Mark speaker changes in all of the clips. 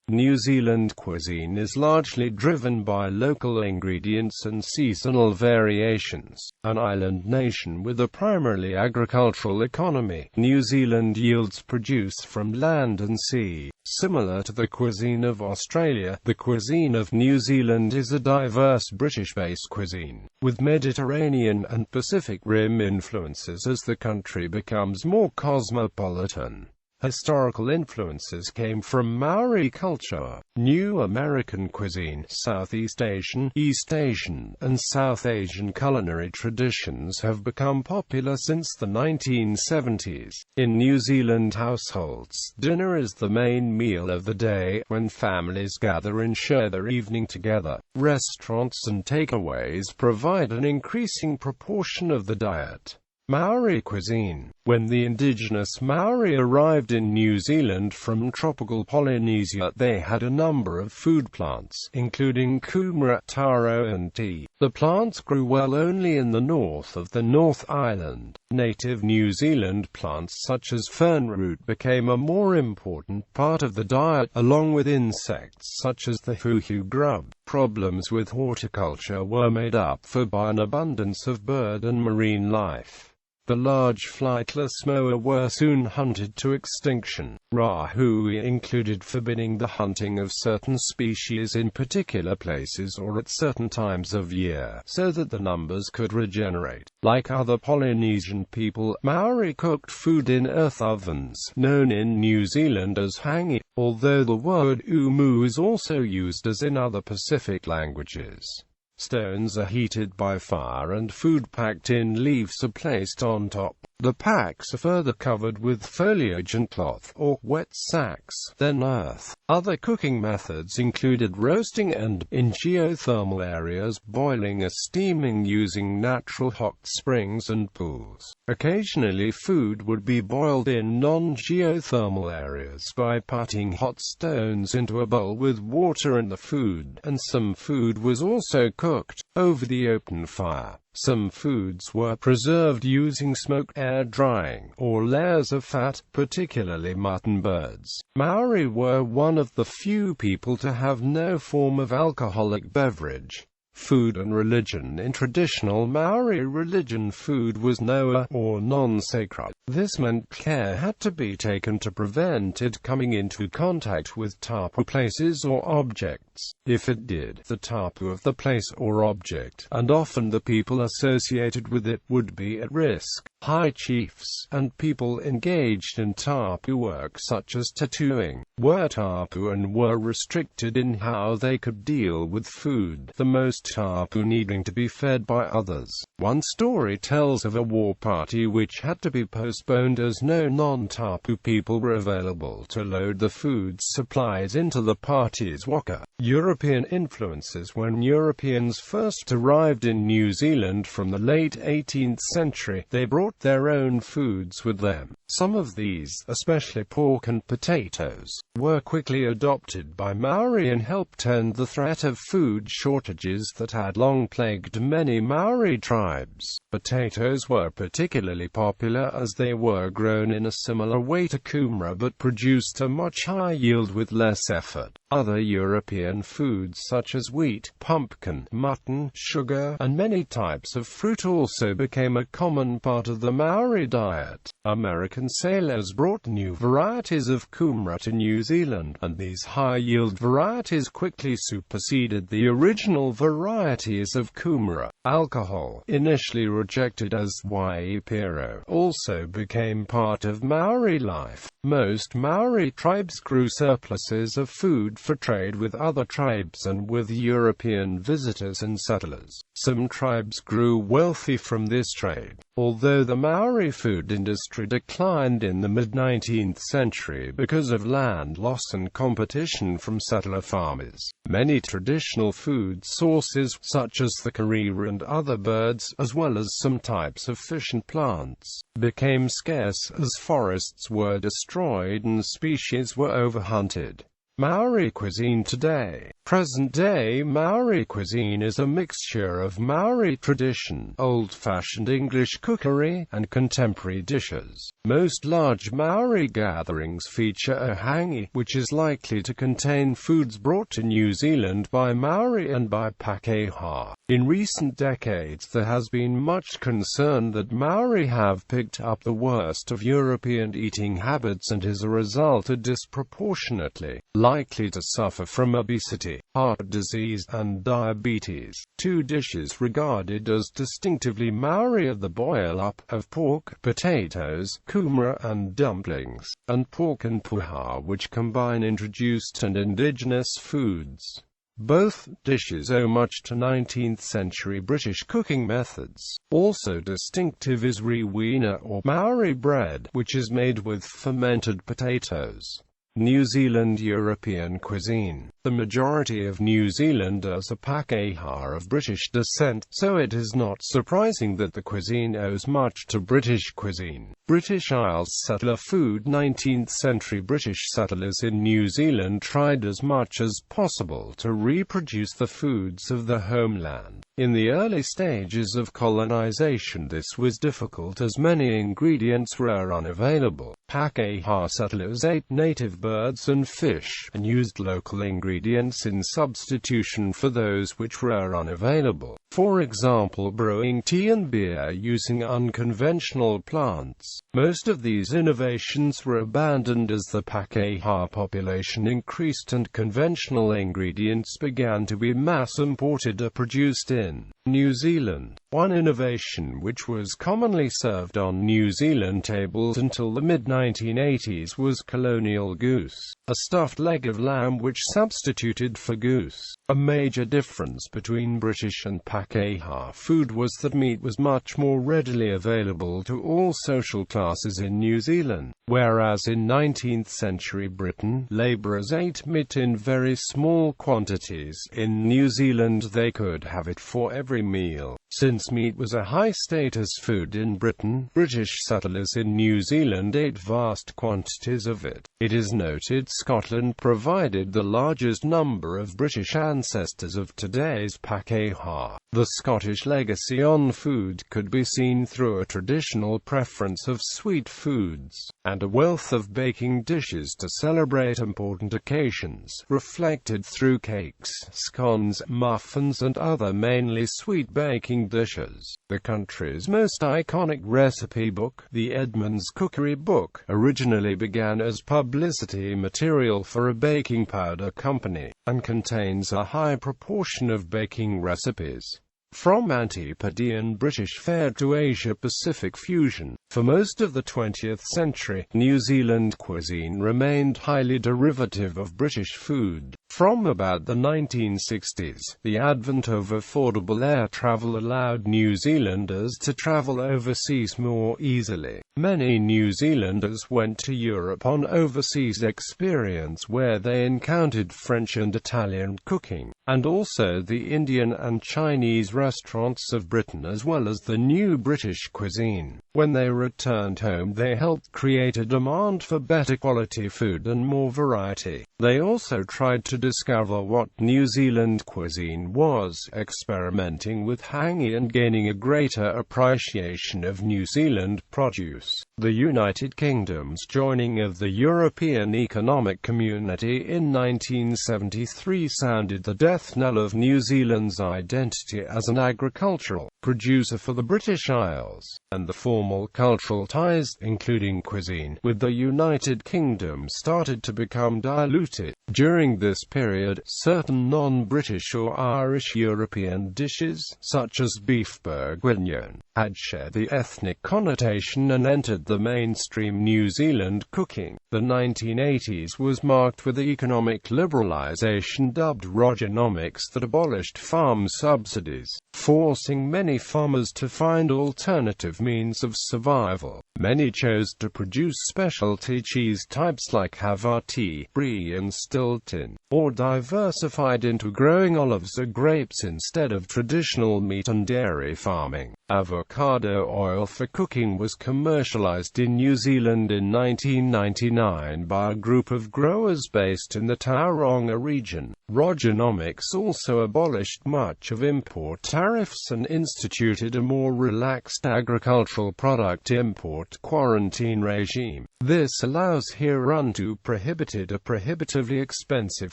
Speaker 1: New Zealand cuisine is largely driven by local ingredients and seasonal variations. An island nation with a primarily agricultural economy, New Zealand yields produce from land and sea. Similar to the cuisine of Australia, the cuisine of New Zealand is a diverse British-based cuisine, with Mediterranean and Pacific Rim influences as the country becomes more cosmopolitan. Historical influences came from Maori culture, New American cuisine, Southeast Asian, East Asian, and South Asian culinary traditions have become popular since the 1970s. In New Zealand households, dinner is the main meal of the day, when families gather and share their evening together. Restaurants and takeaways provide an increasing proportion of the diet. Maori cuisine. When the indigenous Maori arrived in New Zealand from tropical Polynesia, they had a number of food plants, including kumara, taro and tea. The plants grew well only in the north of the North Island. Native New Zealand plants such as fernroot became a more important part of the diet, along with insects such as the huhu grub. Problems with horticulture were made up for by an abundance of bird and marine life. The large flightless moa were soon hunted to extinction. Rahui included forbidding the hunting of certain species in particular places or at certain times of year, so that the numbers could regenerate. Like other Polynesian people, Maori cooked food in earth ovens, known in New Zealand as hangi, although the word umu is also used as in other Pacific languages. Stones are heated by fire and food packed in leaves are placed on top. The packs are further covered with foliage and cloth, or wet sacks, then earth. Other cooking methods included roasting and, in geothermal areas, boiling or steaming using natural hot springs and pools. Occasionally food would be boiled in non-geothermal areas by putting hot stones into a bowl with water and the food, and some food was also cooked over the open fire. Some foods were preserved using smoke air drying, or layers of fat, particularly mutton birds. Maori were one of the few people to have no form of alcoholic beverage. Food and religion. In traditional Maori religion, food was noa, or non-sacred. This meant care had to be taken to prevent it coming into contact with tapu places or objects. If it did, the tapu of the place or object, and often the people associated with it, would be at risk. High chiefs, and people engaged in tapu work such as tattooing, were tapu and were restricted in how they could deal with food, the most tapu needing to be fed by others. One story tells of a war party which had to be postponed as no non-tapu people were available to load the food supplies into the party's waka. European influences. When Europeans first arrived in New Zealand from the late 18th century, they brought their own foods with them. Some of these, especially pork and potatoes, were quickly adopted by Maori and helped end the threat of food shortages that had long plagued many Maori tribes. Potatoes were particularly popular as they were grown in a similar way to kumara but produced a much higher yield with less effort. Other European foods such as wheat, pumpkin, mutton, sugar, and many types of fruit also became a common part of the Maori diet. American sailors brought new varieties of kumara to New Zealand, and these high-yield varieties quickly superseded the original varieties of kumara. Alcohol, initially rejected as waipiro, also became part of Maori life. Most Maori tribes grew surpluses of food for trade with other tribes and with European visitors and settlers. Some tribes grew wealthy from this trade. Although the Maori food industry declined in the mid-19th century because of land loss and competition from settler farmers, many traditional food sources, such as the kariri and other birds, as well as some types of fish and plants, became scarce as forests were destroyed and species were overhunted. Maori cuisine today. Present-day Maori cuisine is a mixture of Maori tradition, old-fashioned English cookery, and contemporary dishes. Most large Maori gatherings feature a hangi, which is likely to contain foods brought to New Zealand by Maori and by Pākehā. In recent decades there has been much concern that Maori have picked up the worst of European eating habits and as a result are disproportionately likely to suffer from obesity, heart disease, and diabetes. Two dishes regarded as distinctively Maori are the boil-up of pork, potatoes, kumara and dumplings, and pork and puha, which combine introduced and indigenous foods. Both dishes owe much to 19th-century British cooking methods. Also distinctive is rewena or Maori bread, which is made with fermented potatoes. New Zealand European cuisine. The majority of New Zealanders are Pākehā of British descent, so it is not surprising that the cuisine owes much to British cuisine. British Isles settler food. 19th-century British settlers in New Zealand tried as much as possible to reproduce the foods of the homeland. In the early stages of colonization this was difficult as many ingredients were unavailable. Pākehā settlers ate native birds and fish, and used local ingredients in substitution for those which were unavailable. For example, brewing tea and beer using unconventional plants. Most of these innovations were abandoned as the Pākehā population increased and conventional ingredients began to be mass-imported or produced in New Zealand. One innovation which was commonly served on New Zealand tables until the mid-1980s was colonial goose, a stuffed leg of lamb which substituted for goose. A major difference between British and Pākehā food was that meat was much more readily available to all social classes in New Zealand, whereas in 19th-century Britain, labourers ate meat in very small quantities. In New Zealand they could have it for every meal. Since meat was a high-status food in Britain, British settlers in New Zealand ate vast quantities of it. It is noted Scotland provided the largest number of British ancestors of today's Pākehā. The Scottish legacy on food could be seen through a traditional preference of sweet foods, and a wealth of baking dishes to celebrate important occasions, reflected through cakes, scones, muffins and other mainly sweet baking dishes. The country's most iconic recipe book, the Edmonds Cookery Book, originally began as publicity material for a baking powder company, and contains a high proportion of baking recipes. From Antipodean British fare to Asia-Pacific fusion, for most of the 20th century, New Zealand cuisine remained highly derivative of British food. From about the 1960s, the advent of affordable air travel allowed New Zealanders to travel overseas more easily. Many New Zealanders went to Europe on overseas experience where they encountered French and Italian cooking, and also the Indian and Chinese restaurants of Britain as well as the new British cuisine. When they returned home they helped create a demand for better quality food and more variety. They also tried to discover what New Zealand cuisine was, experimenting with hangi and gaining a greater appreciation of New Zealand produce. The United Kingdom's joining of the European Economic Community in 1973 sounded the death knell of New Zealand's identity as an agricultural producer for the British Isles, and the formal cultural ties, including cuisine, with the United Kingdom started to become diluted. During this period, certain non-British or Irish European dishes, such as beef bourguignon, had shared the ethnic connotation and entered the mainstream New Zealand cooking. The 1980s was marked with economic liberalisation dubbed Rogernomics that abolished farm subsidies, forcing many farmers to find alternative means of survival. Many chose to produce specialty cheese types like Havarti, Brie and Stilton, or diversified into growing olives or grapes instead of traditional meat and dairy farming. Avocado oil for cooking was commercialized in New Zealand in 1999 by a group of growers based in the Tauranga region. Rogernomics also abolished much of import tariffs and instituted instituted a more relaxed agricultural product import quarantine regime. This allows here to prohibited or prohibitively expensive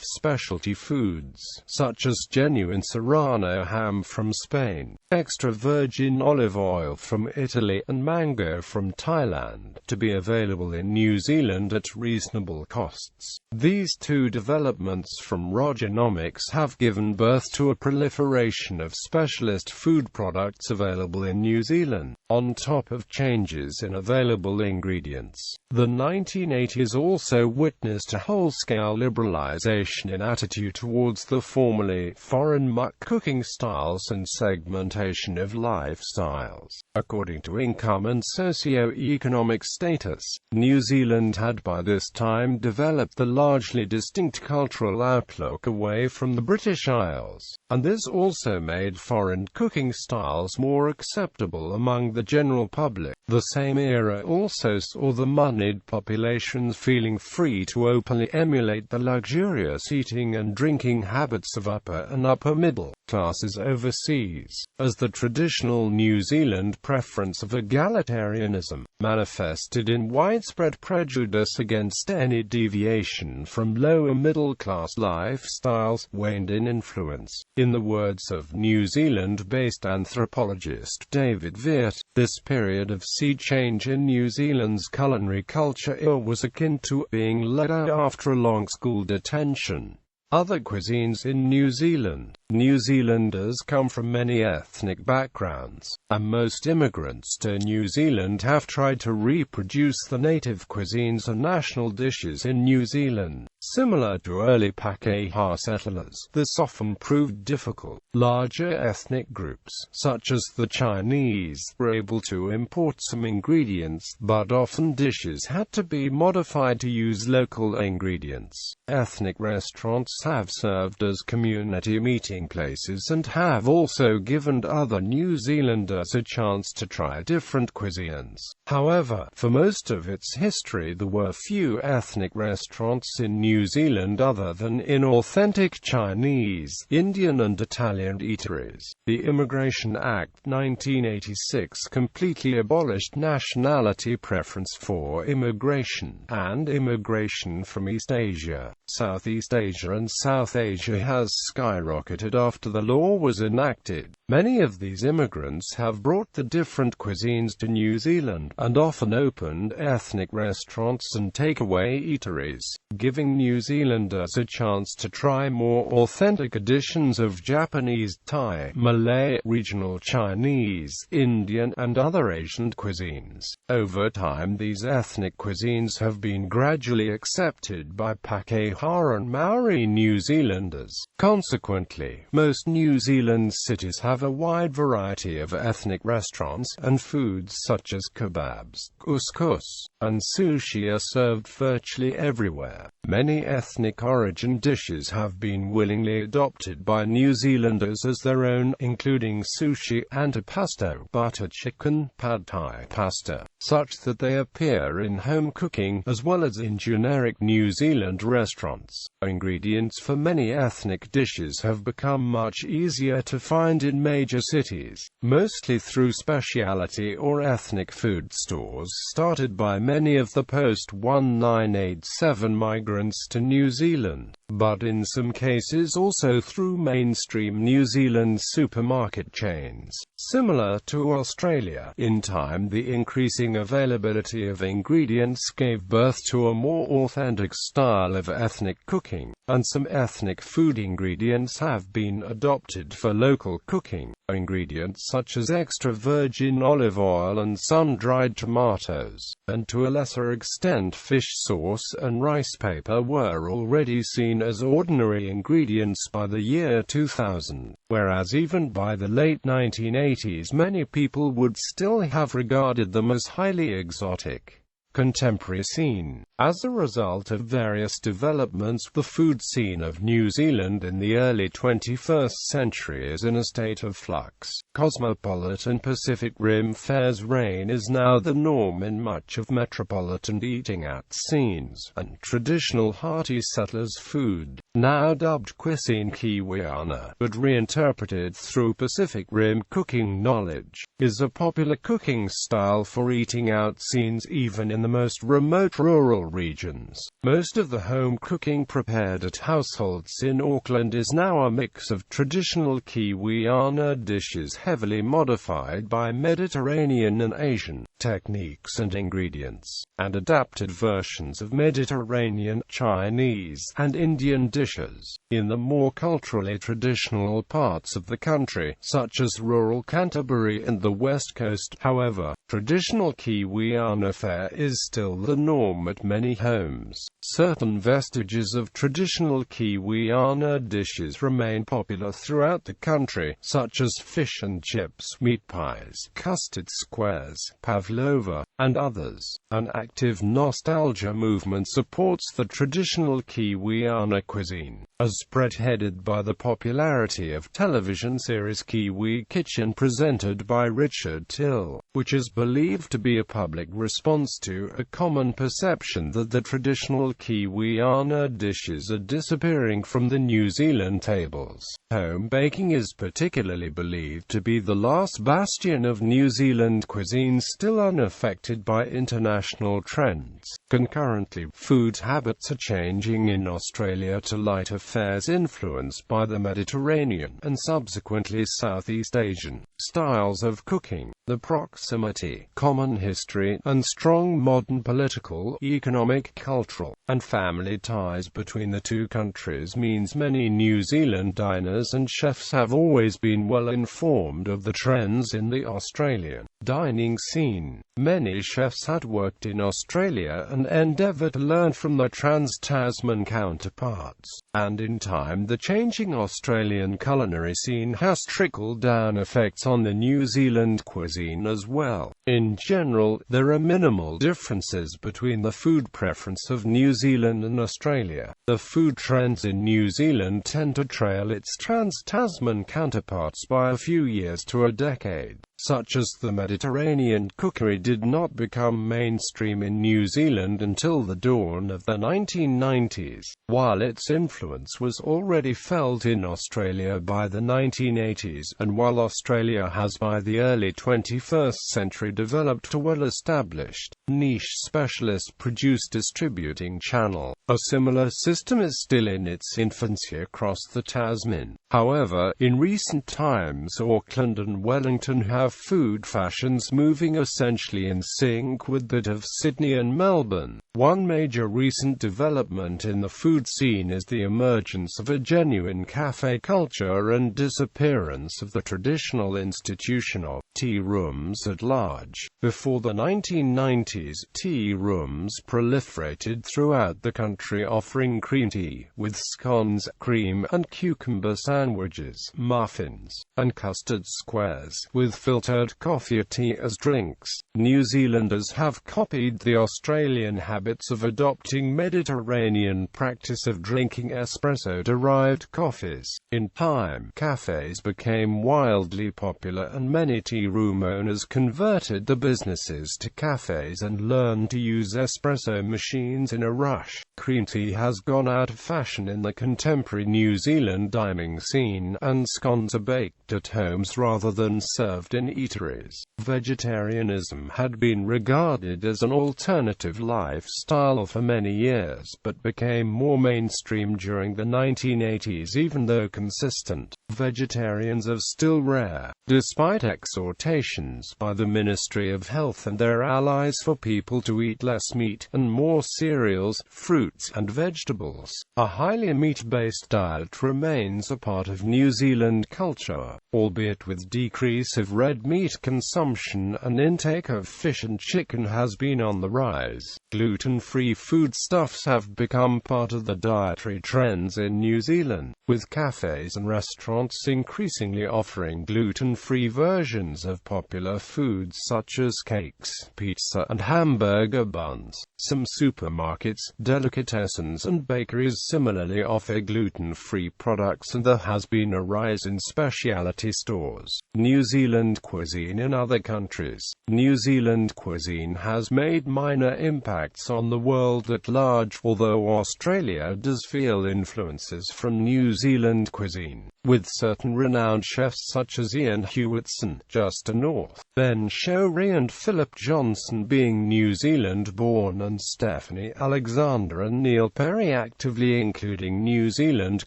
Speaker 1: specialty foods, such as genuine Serrano ham from Spain, extra virgin olive oil from Italy and mango from Thailand, to be available in New Zealand at reasonable costs. These two developments from Rogernomics have given birth to a proliferation of specialist food products available in New Zealand, on top of changes in available ingredients. The 1980s also witnessed a whole-scale liberalization in attitude towards the formerly foreign muck cooking styles and segmentation of lifestyles. According to income and socio-economic status, New Zealand had by this time developed the largely distinct cultural outlook away from the British Isles, and this also made foreign cooking styles more acceptable among the general public. The same era also saw the moneyed populations feeling free to openly emulate the luxurious eating and drinking habits of upper and upper middle classes overseas, as the traditional New Zealand preference of egalitarianism, manifested in widespread prejudice against any deviation from lower middle-class lifestyles, waned in influence. In the words of New Zealand-based anthropologist David Veart, this period of sea change in New Zealand's culinary culture was akin to being let out after a long school detention. Other cuisines in New Zealand. New Zealanders come from many ethnic backgrounds, and most immigrants to New Zealand have tried to reproduce the native cuisines and national dishes in New Zealand. Similar to early Pākehā settlers, this often proved difficult. Larger ethnic groups, such as the Chinese, were able to import some ingredients, but often dishes had to be modified to use local ingredients. Ethnic restaurants have served as community meeting places and have also given other New Zealanders a chance to try different cuisines. However, for most of its history there were few ethnic restaurants in New Zealand other than in authentic Chinese, Indian and Italian eateries. The Immigration Act 1986 completely abolished nationality preference for immigration, and immigration from East Asia, Southeast Asia and South Asia has skyrocketed after the law was enacted. Many of these immigrants have brought the different cuisines to New Zealand, and often opened ethnic restaurants and takeaway eateries, giving New Zealanders a chance to try more authentic editions of Japanese, Thai, Malay, regional Chinese, Indian, and other Asian cuisines. Over time these ethnic cuisines have been gradually accepted by Pākehā and Māori New Zealanders. Consequently, most New Zealand cities have a wide variety of ethnic restaurants, and foods such as kebabs, couscous, and sushi are served virtually everywhere. Many ethnic origin dishes have been willingly adopted by New Zealanders as their own, including sushi, antipasto, butter chicken, pad thai pasta, such that they appear in home cooking, as well as in generic New Zealand restaurants. Ingredients for many ethnic dishes have become much easier to find in major cities, mostly through specialty or ethnic food stores started by many of the post-1987 migrants to New Zealand, but in some cases also through mainstream New Zealand supermarket chains. Similar to Australia, in time the increasing availability of ingredients gave birth to a more authentic style of ethnic cooking, and some ethnic food ingredients have been adopted for local cooking. Ingredients such as extra virgin olive oil and sun-dried tomatoes, and to a lesser extent fish sauce and rice paper, were already seen as ordinary ingredients by the year 2000, whereas even by the late 1980s many people would still have regarded them as highly exotic. Contemporary scene. As a result of various developments, the food scene of New Zealand in the early 21st century is in a state of flux. Cosmopolitan Pacific Rim fares reign is now the norm in much of metropolitan eating-out scenes, and traditional hearty settlers' food, now dubbed cuisine Kiwiana, but reinterpreted through Pacific Rim cooking knowledge, is a popular cooking style for eating-out scenes even in the most remote rural regions. Most of the home cooking prepared at households in Auckland is now a mix of traditional Kiwiana dishes heavily modified by Mediterranean and Asian techniques and ingredients, and adapted versions of Mediterranean, Chinese, and Indian dishes. In the more culturally traditional parts of the country, such as rural Canterbury and the West Coast, however, traditional Kiwiana fare is still the norm at many homes. Certain vestiges of traditional Kiwiana dishes remain popular throughout the country, such as fish and chips, meat pies, custard squares, pavlova, and others. An active nostalgia movement supports the traditional Kiwiana cuisine, as spearheaded by the popularity of television series Kiwi Kitchen presented by Richard Till, which is believed to be a public response to a common perception that the traditional Kiwiana dishes are disappearing from the New Zealand tables. Home baking is particularly believed to be the last bastion of New Zealand cuisine still unaffected by international trends. Concurrently, food habits are changing in Australia to lighter fares influenced by the Mediterranean and subsequently Southeast Asian styles of cooking. The proximity, common history, and strong modern political, economic, cultural, and family ties between the two countries means many New Zealand diners and chefs have always been well informed of the trends in the Australian dining scene. Many chefs had worked in Australia and endeavoured to learn from their trans-Tasman counterparts, and in time the changing Australian culinary scene has trickled-down effects on the New Zealand cuisine as well. In general, there are minimal differences between the food preference of New Zealand and Australia. The food trends in New Zealand tend to trail its trans-Tasman counterparts by a few years to a decade, such as the Mediterranean cookery did not become mainstream in New Zealand until the dawn of the 1990s, while its influence was already felt in Australia by the 1980s, and while Australia has by the early 21st century developed a well-established, niche specialist produce distributing channel. A similar system is still in its infancy across the Tasman. However, in recent times Auckland and Wellington have food fashions moving essentially in sync with that of Sydney and Melbourne. One major recent development in the food scene is the emergence of a genuine cafe culture and disappearance of the traditional institution of tea rooms at large. Before the 1990s, tea rooms proliferated throughout the country offering cream tea, with scones, cream and cucumber sandwiches, muffins, and custard squares, with filtered coffee or tea as drinks. New Zealanders have copied the Australian habits of adopting Mediterranean practice of drinking espresso-derived coffees. In time, cafes became wildly popular and many tea room owners converted the businesses to cafes and learned to use espresso machines in a rush. Cream tea has gone out of fashion in the contemporary New Zealand dining scene, and scones are baked at homes rather than served in eateries. Vegetarianism had been regarded as an alternative lifestyle for many years, but became more mainstream during the 1980s. Even though consistent, vegetarians are still rare, despite exhortations by the Ministry of Health and their allies for people to eat less meat and more cereals, fruits, and vegetables. A highly meat-based diet remains a part of New Zealand culture, albeit with decrease of red meat consumption and intake of fish and chicken has been on the rise. Gluten-free foodstuffs have become part of the dietary trends in New Zealand, with cafes and restaurants increasingly offering gluten-free versions of popular foods such as cakes, pizza, and hamburger buns. Some supermarkets, delicatessens, and bakeries similarly offer gluten-free products, and there has been a rise in specialty stores. New Zealand cuisine in other countries. New Zealand cuisine has made minor impacts on the world at large, although Australia does feel influences from New Zealand cuisine, with certain renowned chefs such as Ian Hewitson, Justin North, Ben Shorey and Philip Johnson being New Zealand-born, and Stephanie Alexander and Neil Perry actively including New Zealand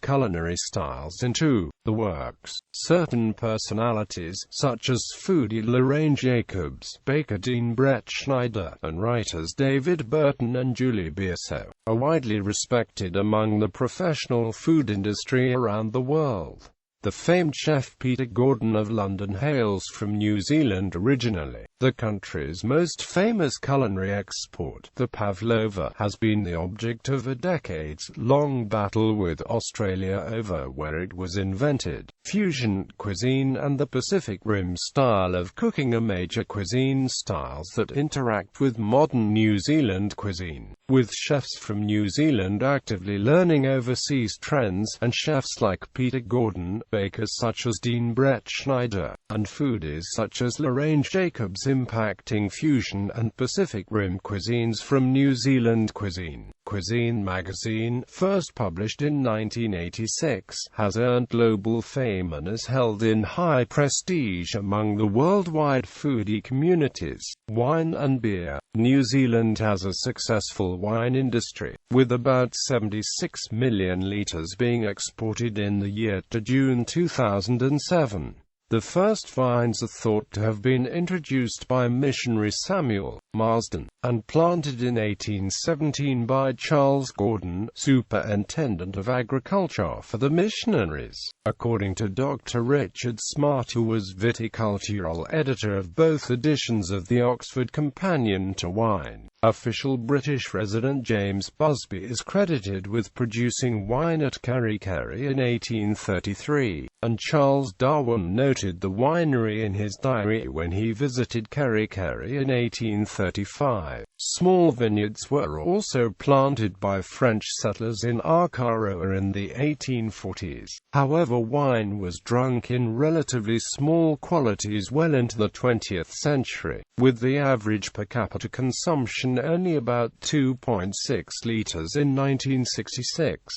Speaker 1: culinary styles into the works. Certain personalities, such as foodie Lorraine Jacobs, baker Dean Brett Schneider, and writers David Burton and Julie Bierso, are widely respected among the professional food industry around the world. The famed chef Peter Gordon of London hails from New Zealand originally. The country's most famous culinary export, the pavlova, has been the object of a decades-long battle with Australia over where it was invented. Fusion cuisine and the Pacific Rim style of cooking are major cuisine styles that interact with modern New Zealand cuisine, with chefs from New Zealand actively learning overseas trends, and chefs like Peter Gordon, bakers such as Dean Brett Schneider, and foodies such as Lorraine Jacobs impacting fusion and Pacific Rim cuisines from New Zealand cuisine. Cuisine magazine, first published in 1986, has earned global fame and is held in high prestige among the worldwide foodie communities. Wine and beer. New Zealand has a successful wine industry, with about 76 million litres being exported in the year to June 2007. The first vines are thought to have been introduced by missionary Samuel Marsden, and planted in 1817 by Charles Gordon, Superintendent of Agriculture for the missionaries. According to Dr. Richard Smart, who was viticultural editor of both editions of the Oxford Companion to Wine, official British resident James Busby is credited with producing wine at Karikari in 1833, and Charles Darwin noted the winery in his diary when he visited Karikari in 1835. Small vineyards were also planted by French settlers in Arkaroa in the 1840s. However, wine was drunk in relatively small quantities well into the 20th century, with the average per capita consumption only about 2.6 litres in 1966.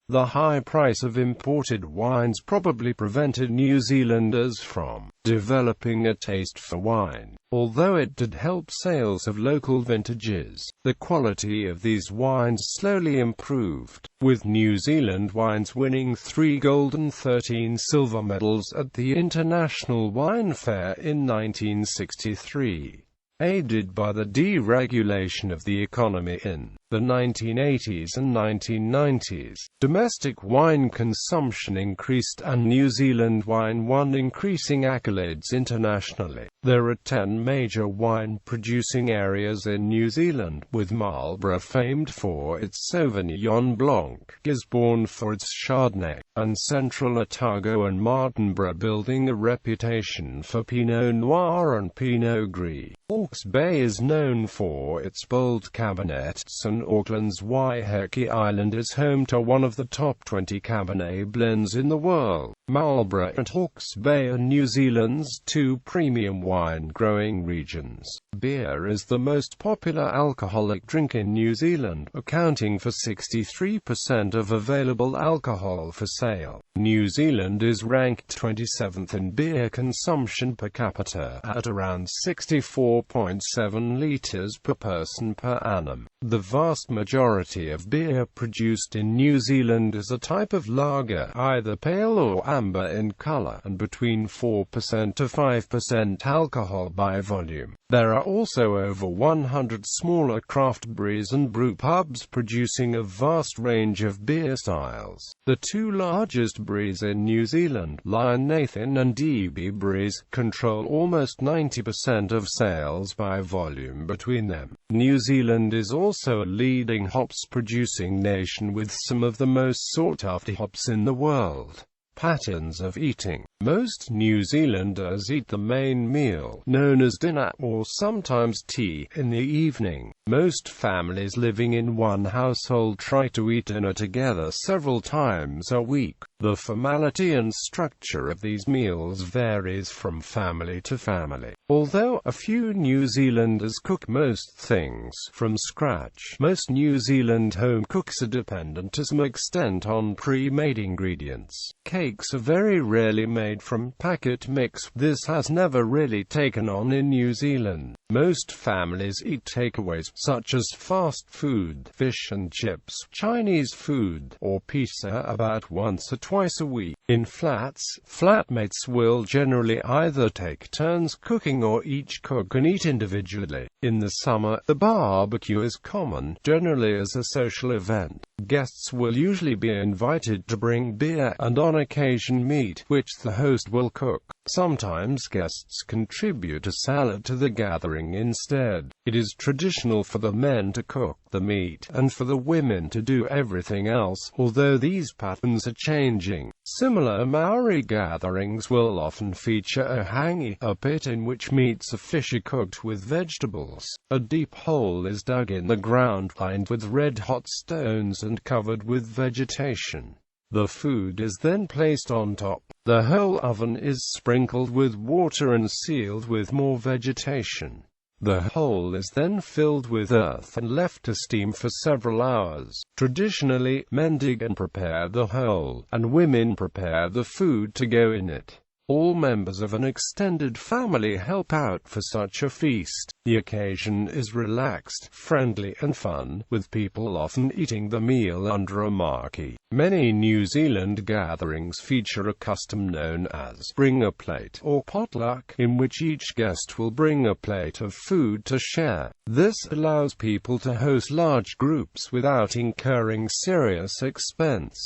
Speaker 1: The high price of imported wines probably prevented New Zealanders from developing a taste for wine, although it did help sales of local vintages. The quality of these wines slowly improved, with New Zealand wines winning 3 gold and 13 silver medals at the International Wine Fair in 1963. Aided by the deregulation of the economy in the 1980s and 1990s, domestic wine consumption increased and New Zealand wine won increasing accolades internationally. There are 10 major wine-producing areas in New Zealand, with Marlborough famed for its Sauvignon Blanc, Gisborne for its Chardonnay, and Central Otago and Martinborough building a reputation for Pinot Noir and Pinot Gris. Hawke's Bay is known for its bold Cabernets, and Auckland's Waiheke Island is home to one of the top 20 Cabernet blends in the world. Marlborough and Hawke's Bay are New Zealand's 2 premium wine-growing regions. Beer is the most popular alcoholic drink in New Zealand, accounting for 63% of available alcohol for sale. New Zealand is ranked 27th in beer consumption per capita, at around 64.7 litres per person per annum. The vast majority of beer produced in New Zealand is a type of lager, either pale or amber in color, and between 4% to 5% alcohol by volume. There are also over 100 smaller craft breweries and brew pubs producing a vast range of beer styles. The two largest breweries in New Zealand, Lion Nathan and DB Breweries, control almost 90% of sales by volume between them. New Zealand is also a leading hops-producing nation with some of the most sought-after hops in the world. Patterns of eating. Most New Zealanders eat the main meal, known as dinner, or sometimes tea, in the evening. Most families living in one household try to eat dinner together several times a week. The formality and structure of these meals varies from family to family. Although a few New Zealanders cook most things from scratch, most New Zealand home cooks are dependent to some extent on pre-made ingredients. Cakes are very rarely made from packet mix. This has never really taken on in New Zealand. Most families eat takeaways, such as fast food, fish and chips, Chinese food, or pizza about once or twice a week. In flats, flatmates will generally either take turns cooking or each cook and eat individually. In the summer, the barbecue is common, generally as a social event. Guests will usually be invited to bring beer, and on occasion meat, which the host will cook. Sometimes guests contribute a salad to the gathering instead. It is traditional for the men to cook the meat, and for the women to do everything else, although these patterns are changing. Similar Māori gatherings will often feature a hangi, a pit in which meats or fish are cooked with vegetables. A deep hole is dug in the ground, lined with red-hot stones and covered with vegetation. The food is then placed on top. The whole oven is sprinkled with water and sealed with more vegetation. The hole is then filled with earth and left to steam for several hours. Traditionally, men dig and prepare the hole, and women prepare the food to go in it. All members of an extended family help out for such a feast. The occasion is relaxed, friendly and fun, with people often eating the meal under a marquee. Many New Zealand gatherings feature a custom known as bring a plate or potluck, in which each guest will bring a plate of food to share. This allows people to host large groups without incurring serious expense.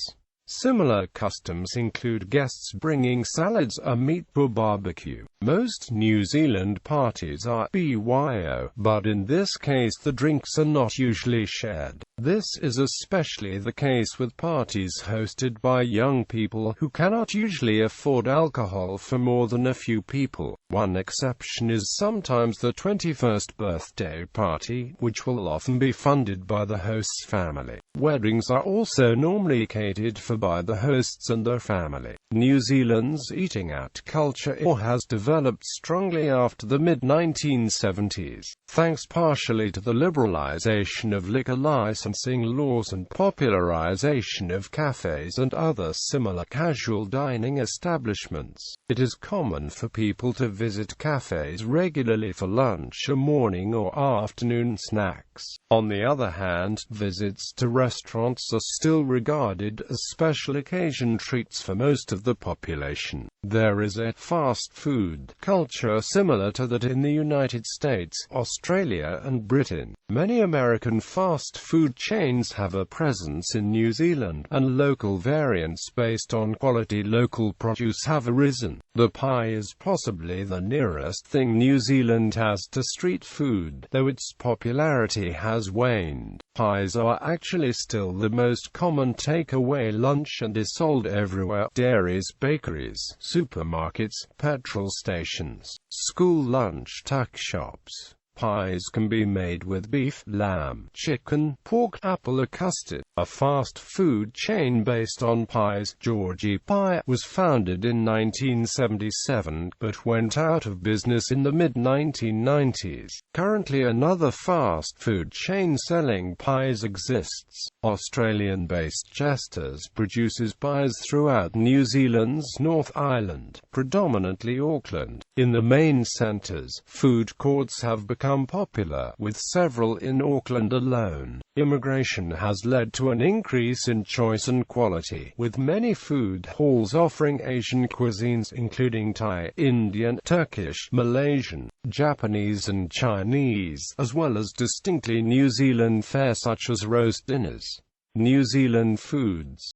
Speaker 1: Similar customs include guests bringing salads or meat for barbecue. Most New Zealand parties are BYO, but in this case the drinks are not usually shared. This is especially the case with parties hosted by young people who cannot usually afford alcohol for more than a few people. One exception is sometimes the 21st birthday party, which will often be funded by the host's family. Weddings are also normally catered for by the hosts and their family. New Zealand's eating out culture has developed strongly after the mid-1970s, thanks partially to the liberalization of liquor licensing laws and popularization of cafes and other similar casual dining establishments. It is common for people to visit cafes regularly for lunch or morning or afternoon snacks. On the other hand, visits to restaurants are still regarded as special occasion treats for most of the population. There is a fast food culture similar to that in the United States, Australia and Britain. Many American fast food chains have a presence in New Zealand, and local variants based on quality local produce have arisen. The pie is possibly the nearest thing New Zealand has to street food, though its popularity has waned. Pies are actually still the most common takeaway lunch and is sold everywhere: dairies, bakeries, supermarkets, petrol stations, school lunch tuck shops. Pies can be made with beef, lamb, chicken, pork, apple or custard. A fast food chain based on pies, Georgie Pie, was founded in 1977, but went out of business in the mid-1990s. Currently another fast food chain selling pies exists. Australian-based Chester's produces pies throughout New Zealand's North Island, predominantly Auckland. In the main centres, food courts have become become popular, with several in Auckland alone. Immigration has led to an increase in choice and quality, with many food halls offering Asian cuisines including Thai, Indian, Turkish, Malaysian, Japanese and Chinese, as well as distinctly New Zealand fare such as roast dinners. New Zealand foods.